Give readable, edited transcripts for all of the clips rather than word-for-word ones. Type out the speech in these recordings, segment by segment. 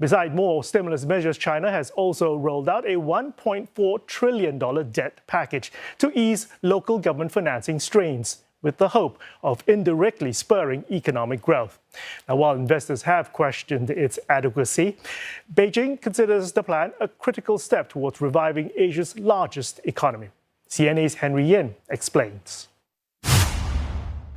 Besides more stimulus measures, China has also rolled out a $1.4 trillion debt package to ease local government financing strains, with the hope of indirectly spurring economic growth. Now, while investors have questioned its adequacy, Beijing considers the plan a critical step towards reviving Asia's largest economy. CNA's Henry Yin explains.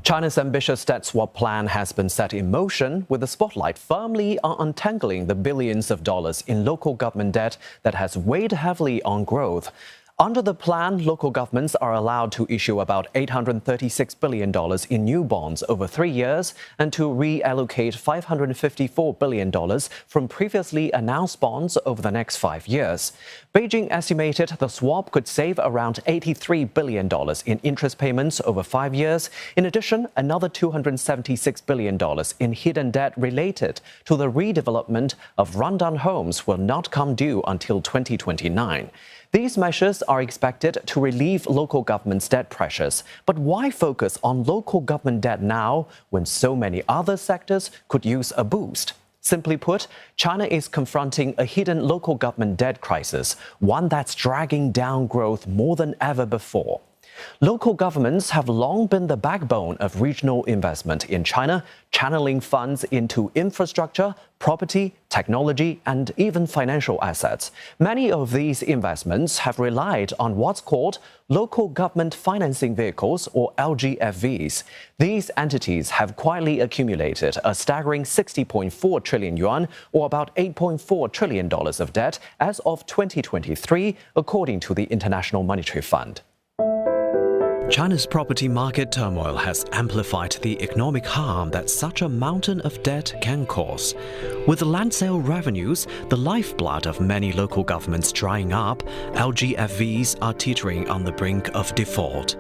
China's ambitious debt swap plan has been set in motion, with the spotlight firmly on untangling the billions of dollars in local government debt that has weighed heavily on growth. Under the plan, local governments are allowed to issue about $836 billion in new bonds over 3 years and to reallocate $554 billion from previously announced bonds over the next 5 years. Beijing estimated the swap could save around $83 billion in interest payments over 5 years. In addition, another $276 billion in hidden debt related to the redevelopment of rundown homes will not come due until 2029. These measures are expected to relieve local governments' debt pressures. But why focus on local government debt now when so many other sectors could use a boost? Simply put, China is confronting a hidden local government debt crisis, one that's dragging down growth more than ever before. Local governments have long been the backbone of regional investment in China, channeling funds into infrastructure, property, technology, and even financial assets. Many of these investments have relied on what's called local government financing vehicles, or LGFVs. These entities have quietly accumulated a staggering 60.4 trillion yuan, or about $8.4 trillion of debt as of 2023, according to the International Monetary Fund. China's property market turmoil has amplified the economic harm that such a mountain of debt can cause. With land sale revenues, the lifeblood of many local governments drying up, LGFVs are teetering on the brink of default.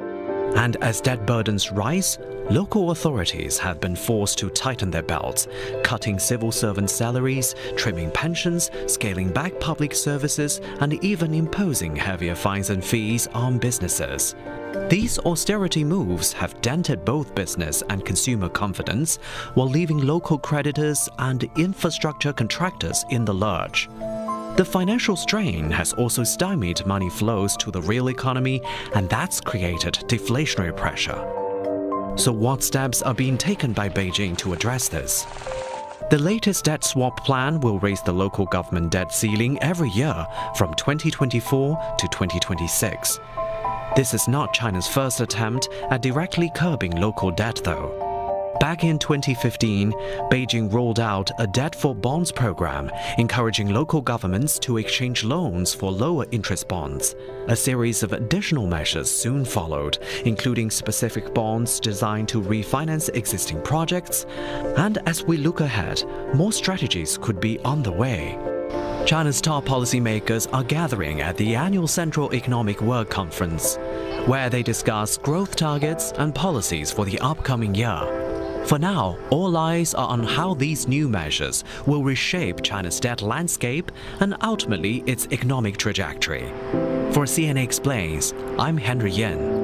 And as debt burdens rise, local authorities have been forced to tighten their belts, cutting civil servant salaries, trimming pensions, scaling back public services, and even imposing heavier fines and fees on businesses. These austerity moves have dented both business and consumer confidence, while leaving local creditors and infrastructure contractors in the lurch. The financial strain has also stymied money flows to the real economy, and that's created deflationary pressure. So what steps are being taken by Beijing to address this? The latest debt swap plan will raise the local government debt ceiling every year from 2024 to 2026. This is not China's first attempt at directly curbing local debt, though. Back in 2015, Beijing rolled out a debt for bonds program, encouraging local governments to exchange loans for lower interest bonds. A series of additional measures soon followed, including specific bonds designed to refinance existing projects. And as we look ahead, more strategies could be on the way. China's top policymakers are gathering at the annual Central Economic Work Conference, where they discuss growth targets and policies for the upcoming year. For now, all eyes are on how these new measures will reshape China's debt landscape and ultimately its economic trajectory. For CNA Explains, I'm Henry Yin.